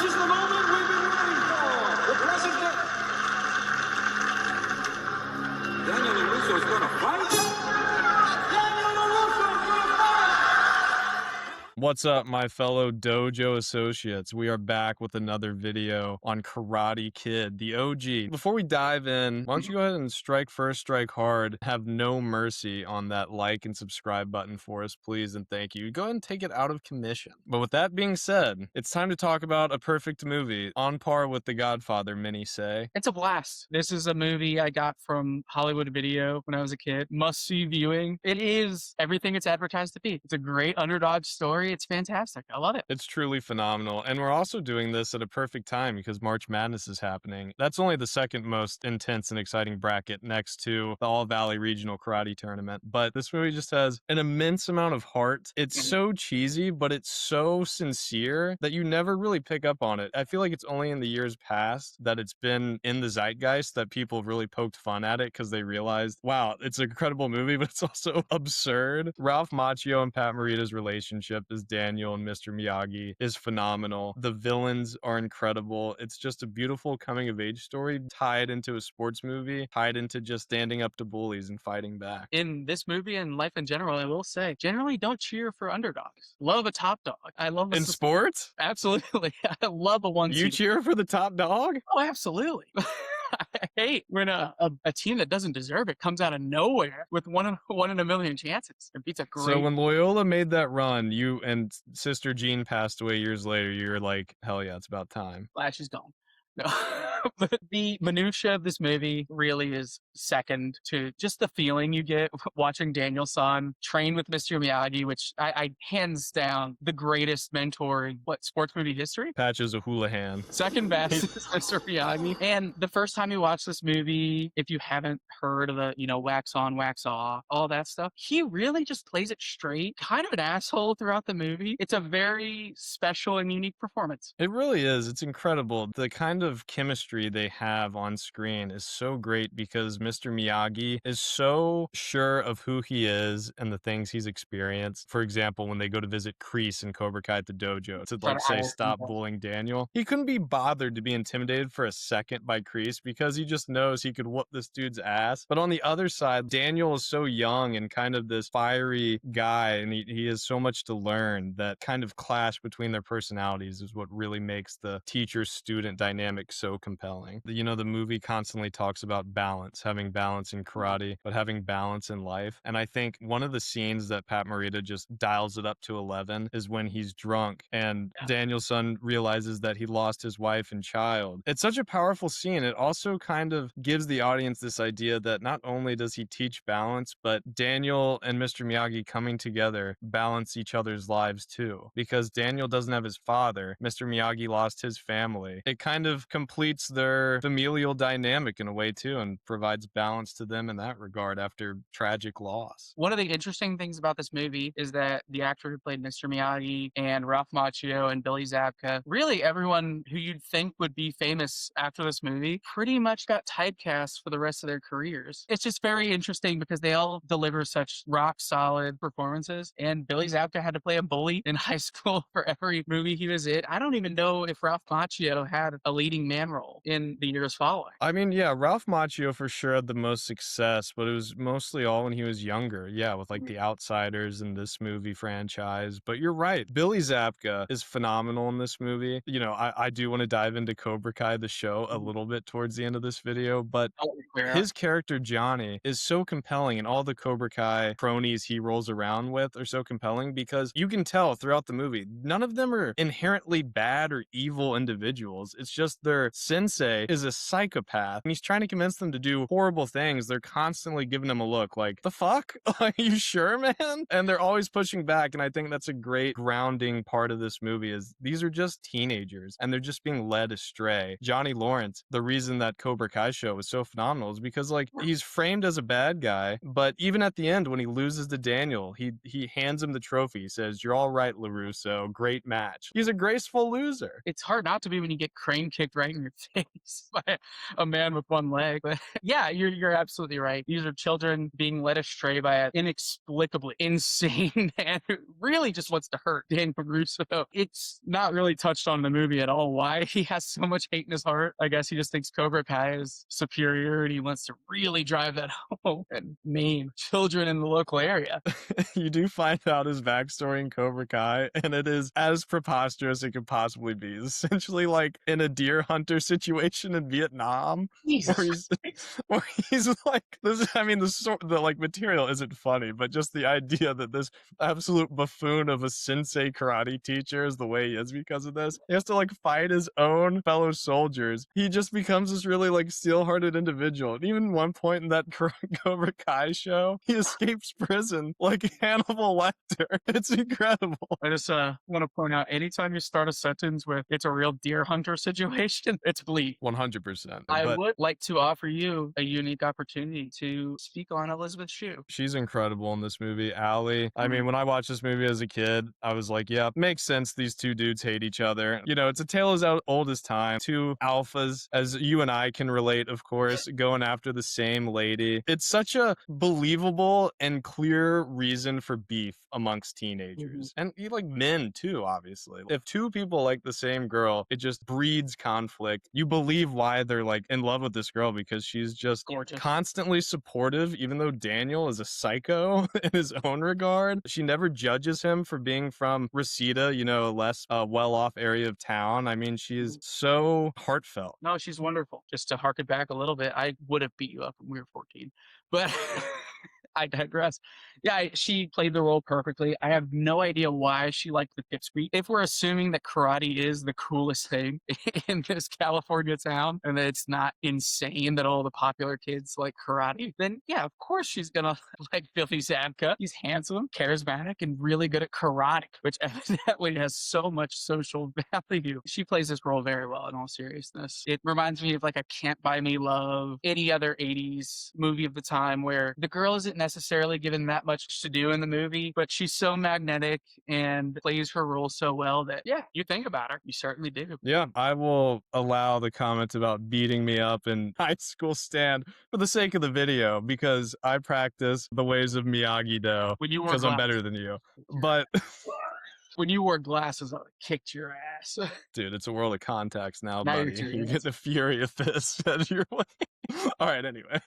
is the moment we've been waiting for. The present day. Daniel LaRusso is going to fight. Daniel LaRusso is going to fight. What's up, my fellow dojo associates? We are back with another video on Karate Kid, the OG. Before we dive in, why don't you go ahead and strike first, strike hard, have no mercy on that like and subscribe button for us, please, and thank you. Go ahead and take it out of commission. But with that being said, it's time to talk about a perfect movie, on par with The Godfather, many say. It's a blast. This is a movie I got from Hollywood Video when I was a kid. Must-see viewing. It is everything it's advertised to be. It's a great underdog story. It's fantastic. I love it. It's truly phenomenal. And we're also doing this at a perfect time because March Madness is happening. That's only the second most intense and exciting bracket next to the All Valley Regional Karate Tournament. But this movie just has an immense amount of heart. It's so cheesy, but it's so sincere that you never really pick up on it. I feel like it's only in the years past that it's been in the zeitgeist that people have really poked fun at it because they realized, wow, it's an incredible movie, but it's also absurd. Ralph Macchio and Pat Morita's relationship as Daniel and Mr. Miyagi is phenomenal. The villains are incredible. It's just a beautiful coming-of-age story tied into a sports movie, tied into just standing up to bullies and fighting back. In this movie and life in general, I will say, generally don't cheer for underdogs. Love a top dog. I love In sports? Absolutely. I love a one. You cheer for the top dog? Oh, absolutely. I hate when a team that doesn't deserve it comes out of nowhere with one in a million chances and beats a great. So when Loyola made that run, you and Sister Jean passed away years later, you're like, hell yeah, it's about time. Flash is gone. No. But the minutia of this movie really is second to just the feeling you get watching Daniel-san train with Mr. Miyagi, which I hands down the greatest mentor in sports movie history. Patch is a Houlihan. Second best is Mr. Miyagi. And the first time you watch this movie, if you haven't heard of the, wax on, wax off, all that stuff, he really just plays it straight, kind of an asshole throughout the movie. It's a very special and unique performance. It really is. It's incredible. The kind of chemistry they have on screen is so great because Mr. Miyagi is so sure of who he is and the things he's experienced. For example, when they go to visit Kreese and Cobra Kai at the dojo to say, stop bullying Daniel. He couldn't be bothered to be intimidated for a second by Kreese because he just knows he could whoop this dude's ass. But on the other side, Daniel is so young and kind of this fiery guy, and he has so much to learn. That kind of clash between their personalities is what really makes the teacher-student dynamic so compelling. The movie constantly talks about balance, having balance in karate, but having balance in life. And I think one of the scenes that Pat Morita just dials it up to 11 is when he's drunk and Daniel-san realizes that he lost his wife and child. It's such a powerful scene. It also kind of gives the audience this idea that not only does he teach balance, but Daniel and Mr. Miyagi coming together balance each other's lives too. Because Daniel doesn't have his father, Mr. Miyagi lost his family. It kind of completes their familial dynamic in a way too and provides balance to them in that regard after tragic loss. One of the interesting things about this movie is that the actor who played Mr. Miyagi and Ralph Macchio and Billy Zabka, really everyone who you'd think would be famous after this movie, pretty much got typecast for the rest of their careers. It's just very interesting because they all deliver such rock solid performances, and Billy Zabka had to play a bully in high school for every movie he was in. I don't even know if Ralph Macchio had a leading man role in the years following. I mean, yeah, Ralph Macchio for sure had the most success, but it was mostly all when he was younger. Yeah, with like The Outsiders and this movie franchise. But you're right. Billy Zabka is phenomenal in this movie. I do want to dive into Cobra Kai, the show, a little bit towards the end of this video, but his character, Johny, is so compelling, and all the Cobra Kai cronies he rolls around with are so compelling because you can tell throughout the movie, none of them are inherently bad or evil individuals. It's just their sensei is a psychopath and he's trying to convince them to do horrible things. They're constantly giving him a look like, the fuck? Are you sure, man? And they're always pushing back. And I think that's a great grounding part of this movie is these are just teenagers and they're just being led astray. Johnny Lawrence, the reason that Cobra Kai show was so phenomenal is because he's framed as a bad guy, but even at the end when he loses to Daniel, he hands him the trophy. He says, "You're all right, LaRusso. Great match." He's a graceful loser. It's hard not to be when you get crane kicked kicked right in your face by a man with one leg. But yeah, you're absolutely right. These are children being led astray by an inexplicably insane man who really just wants to hurt Daniel Russo. It's not really touched on in the movie at all why he has so much hate in his heart. I guess he just thinks Cobra Kai is superior and he wants to really drive that home and maim children in the local area. You do find out his backstory in Cobra Kai, and it is as preposterous as it could possibly be. It's essentially like in a deer hunter situation in Vietnam, where he's like this. I mean, the like material isn't funny, but just the idea that this absolute buffoon of a sensei karate teacher is the way he is because of this. He has to like fight his own fellow soldiers. He just becomes this really like steel-hearted individual. And even one point in that Cobra Kai show, he escapes prison like Hannibal Lecter. It's incredible. I just want to point out, anytime you start a sentence with "it's a real deer hunter situation," it's bleak. 100%. I would like to offer you a unique opportunity to speak on Elizabeth Shue. She's incredible in this movie. Alli. I mean, when I watched this movie as a kid, I was like, yeah, makes sense. These two dudes hate each other. You know, it's a tale as old as time. Two alphas, as you and I can relate, of course, going after the same lady. It's such a believable and clear reason for beef amongst teenagers. And like men too, obviously. If two people like the same girl, it just breeds conflict. You believe why they're like in love with this girl because she's just Gorgeous. constantly supportive, even though Daniel is a psycho in his own regard. She never judges him for being from Reseda, you know, a less well-off area of town. I mean, she's so heartfelt. No, she's wonderful. Just to harken back a little bit, I would have beat you up when we were 14, but I digress. Yeah, she played the role perfectly. I have no idea why she liked the pipsqueak. If we're assuming that karate is the coolest thing in this California town and that it's not insane that all the popular kids like karate, then yeah, of course she's gonna like Billy Zabka. He's handsome, charismatic, and really good at karate, which evidently has so much social value. She plays this role very well, in all seriousness. It reminds me of like a Can't Buy Me Love, any other 80s movie of the time where the girl isn't necessarily given that much to do in the movie, but she's so magnetic and plays her role so well that, yeah, you think about her. You certainly do. Yeah, I will allow the comments about beating me up in high school stand for the sake of the video because I practice the ways of Miyagi-Do because I'm better than you. But when you wore glasses, I would have kicked your ass. dude, it's a world of context now, Now buddy. you're You get the fury of fists as your way. All right, anyway.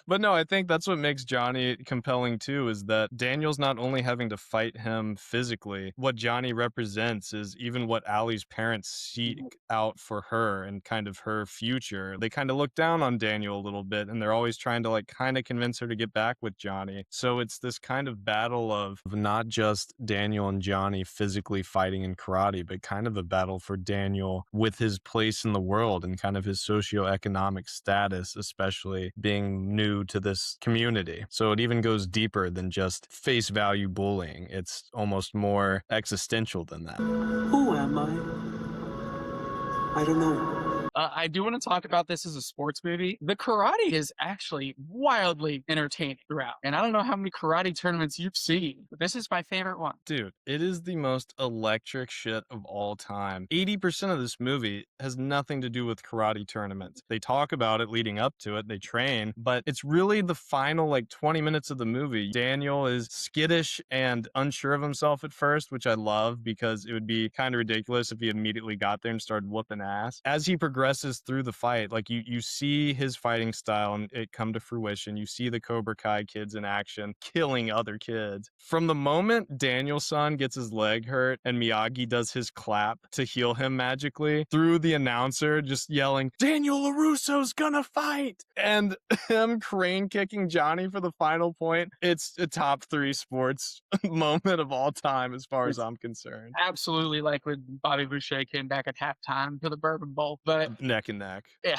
But no, I think that's what makes Johny compelling too, is that Daniel's not only having to fight him physically, what Johny represents is even what Alli's parents seek out for her and kind of her future. They kind of look down on Daniel a little bit and they're always trying to like kind of convince her to get back with Johny. So it's this kind of battle of not just Daniel and Johny physically fighting in karate, but kind of a battle for Daniel with his place in the world and kind of his socioeconomic status, especially being new to this community. So it even goes deeper than just face value bullying. It's almost more existential than that. Who am I? I don't know. I do want to talk about this as a sports movie. The karate is actually wildly entertaining throughout. And I don't know how many karate tournaments you've seen, but this is my favorite one. Dude, it is the most electric shit of all time. 80% of this movie has nothing to do with karate tournaments. They talk about it leading up to it, they train, but it's really the final like 20 minutes of the movie. Daniel is skittish and unsure of himself at first, which I love because it would be kind of ridiculous if he immediately got there and started whooping ass. As he progresses through the fight, like you see his fighting style and it come to fruition. You see the Cobra Kai kids in action, killing other kids. From the moment Daniel's son gets his leg hurt and Miyagi does his clap to heal him magically, through the announcer just yelling, "Daniel LaRusso's gonna fight!" and him crane kicking Johny for the final point, it's a top 3 sports moment of all time as far as I'm concerned. Absolutely like when Bobby Boucher came back at halftime for the Bourbon Bowl, but Neck and neck. yeah.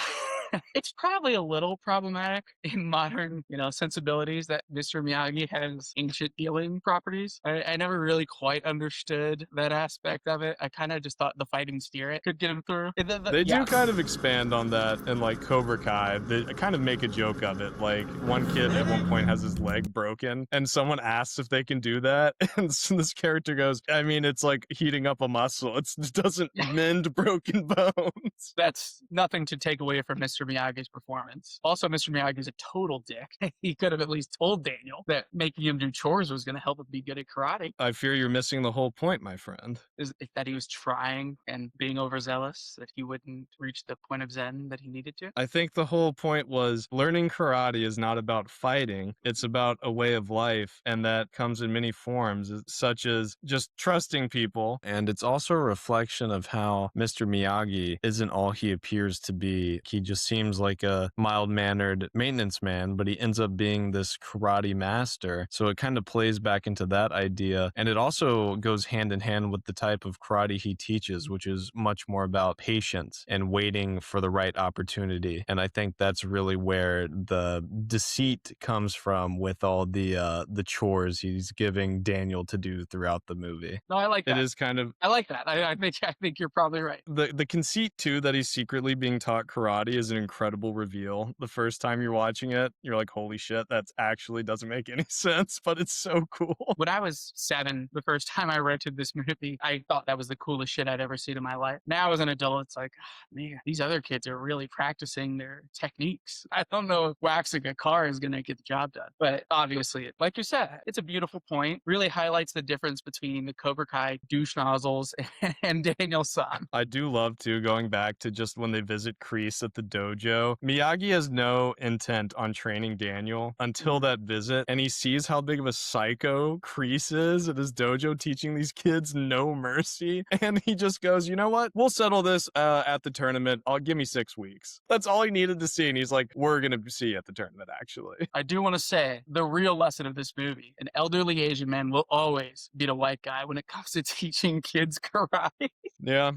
It's probably a little problematic in modern, sensibilities that Mr. Miyagi has ancient healing properties. I never really quite understood that aspect of it. I kind of just thought the fighting spirit could get him through. They Yeah. do kind of expand on that in like Cobra Kai. They kind of make a joke of it. Like one kid at one point has his leg broken and someone asks if they can do that. And so this character goes, I mean, it's like heating up a muscle. It doesn't mend broken bones. That's nothing to take away from Mr. Miyagi's performance. Also, Mr. Miyagi's a total dick. He could have at least told Daniel that making him do chores was going to help him be good at karate. I fear you're missing the whole point, my friend. Is that he was trying and being overzealous, that he wouldn't reach the point of Zen that he needed to? I think the whole point was learning karate is not about fighting. It's about a way of life, and that comes in many forms, such as just trusting people. And it's also a reflection of how Mr. Miyagi isn't all he appears to be. He just seems like a mild-mannered maintenance man, but he ends up being this karate master. So it kind of plays back into that idea. And it also goes hand in hand with the type of karate he teaches, which is much more about patience and waiting for the right opportunity. And I think that's really where the deceit comes from with all the chores he's giving Daniel to do throughout the movie. No, I like that. It is kind of... I like that. I think you're probably right. The conceit, too, that he's secretly being taught karate is an incredible reveal. The first time you're watching it, you're like, holy shit, that actually doesn't make any sense, but it's so cool. When I was 7, the first time I rented this movie, I thought that was the coolest shit I'd ever seen in my life. Now as an adult, it's like, man, these other kids are really practicing their techniques. I don't know if waxing a car is going to get the job done. But obviously, like you said, it's a beautiful point. Really highlights the difference between the Cobra Kai douche nozzles and Daniel-san. I do love, too, going back to just when they visit Kreese at the dojo. Miyagi has no intent on training Daniel until that visit, and he sees how big of a psycho Kreese is at his dojo teaching these kids no mercy, and he just goes, you know what? We'll settle this at the tournament. Give me 6 weeks. That's all he needed to see, and he's like, we're gonna see you at the tournament, actually. I do want to say, the real lesson of this movie, an elderly Asian man will always beat a white guy when it comes to teaching kids karate. Yeah.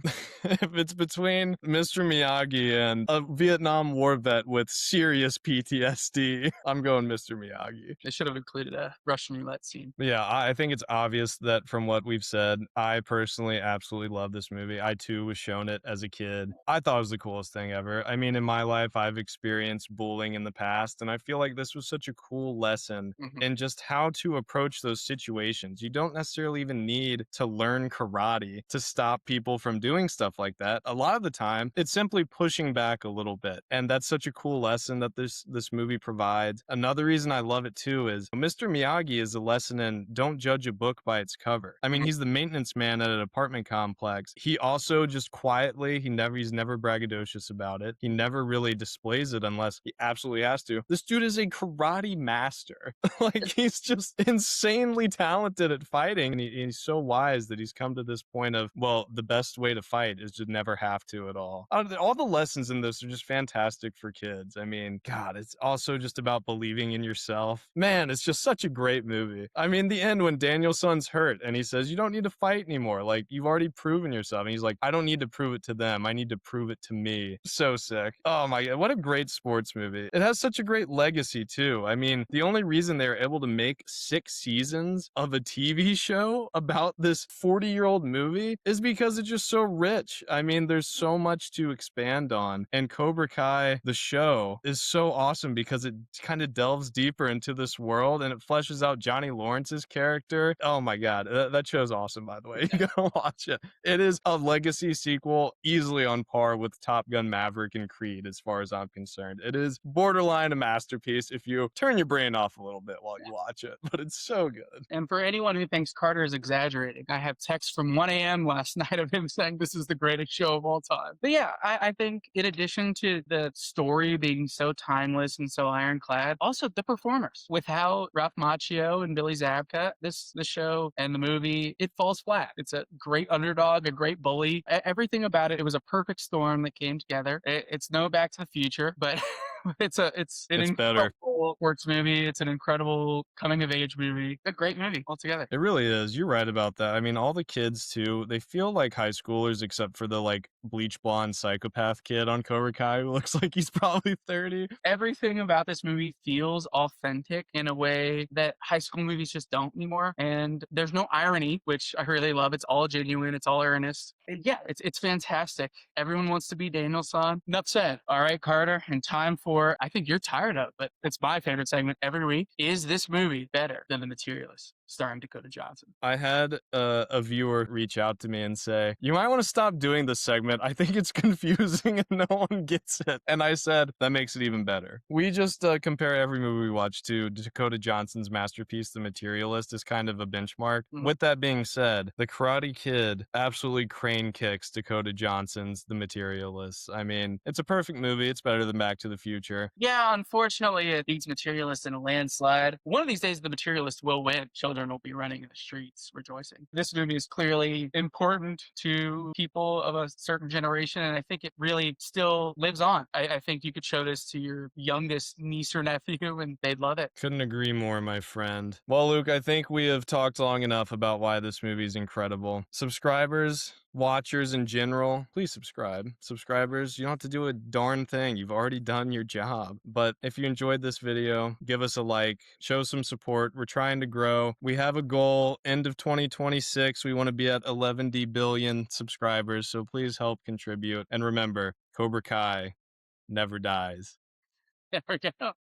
If it's between Mr. Miyagi and a Vietnam War vet with serious PTSD, I'm going Mr. Miyagi. They should have included a Russian roulette scene. Yeah, I think it's obvious that from what we've said, I personally absolutely love this movie. I, too, was shown it as a kid. I thought it was the coolest thing ever. I mean, in my life, I've experienced bullying in the past, and I feel like this was such a cool lesson in just how to approach those situations. You don't necessarily even need to learn karate to stop people from doing stuff like that. A lot of the time, it's simply pushing back a little bit, and that's such a cool lesson that this movie provides. Another reason I love it, too, is Mr. Miyagi is a lesson in don't judge a book by its cover. I mean, he's the maintenance man at an apartment complex. He also just quietly, he's never braggadocious about it. He never really displays it unless he absolutely has to. This dude is a karate master. Like, he's just insanely talented at fighting, and he's so wise that he's come to this point of, well, the best way to fight is to never have to at all. All the lessons in this are just fantastic for kids. I mean, God, it's also just about believing in yourself. Man, it's just such a great movie. I mean, the end when Daniel-san's hurt and he says, you don't need to fight anymore. Like, you've already proven yourself. And he's like, I don't need to prove it to them. I need to prove it to me. So sick. Oh my God, what a great sports movie. It has such a great legacy too. I mean, the only reason they were able to make 6 seasons of a TV show about this 40-year-old movie is because it's just so rich. I mean, there's so much to expand on. And Cobra Kai, the show, is so awesome because it kind of delves deeper into this world and it fleshes out Johnny Lawrence's character. Oh my God, that show's awesome, by the way. You gotta watch it. It is a legacy sequel easily on par with Top Gun Maverick and Creed as far as I'm concerned. It is borderline a masterpiece if you turn your brain off a little bit while you watch it, but it's so good. And for anyone who thinks Carter is exaggerating, I have texts from 1 a.m. last night of him saying this is the greatest show of all time. But yeah, I think in addition to the story being so timeless and so ironclad, also the performers. With how Ralph Macchio and Billy Zabka, the show and the movie, it falls flat. It's a great underdog, a great bully. Everything about it, it was a perfect storm that came together. It's no Back to the Future, but It's an It's better. incredible sports movie. It's an incredible coming of age movie. A great movie altogether. It really is. You're right about that. I mean, all the kids too, they feel like high schoolers except for the like bleach blonde psychopath kid on Cobra Kai who looks like he's probably 30. Everything about this movie feels authentic in a way that high school movies just don't anymore. And there's no irony, which I really love. It's all genuine. It's all earnest. And yeah, it's fantastic. Everyone wants to be Daniel-san. Enough said. All right, Carter, and time for, I think you're tired of, but it's my favorite segment every week. Is this movie better than The Materialist, starring Dakota Johnson? I had a viewer reach out to me and say, you might want to stop doing this segment. I think it's confusing and no one gets it. And I said, that makes it even better. We just compare every movie we watch to Dakota Johnson's masterpiece, The Materialist, is kind of a benchmark. With that being said, The Karate Kid absolutely crane kicks Dakota Johnson's The Materialist. I mean, it's a perfect movie. It's better than Back to the Future. Yeah, unfortunately, it beats Materialist in a landslide. One of these days, The Materialist will win. Children will be running in the streets rejoicing. This movie is clearly important to people of a certain generation, and I think it really still lives on. I think you could show this to your youngest niece or nephew, and they'd love it. Couldn't agree more, my friend. Well, Luke, I think we have talked long enough about why this movie is incredible. Subscribers, watchers in general, please subscribe. Subscribers, you don't have to do a darn thing. You've already done your job. But if you enjoyed this video, give us a like, show some support. We're trying to grow. We have a goal, end of 2026. We want to be at 11 billion subscribers, so please help contribute. And remember, Cobra Kai never dies. There we go.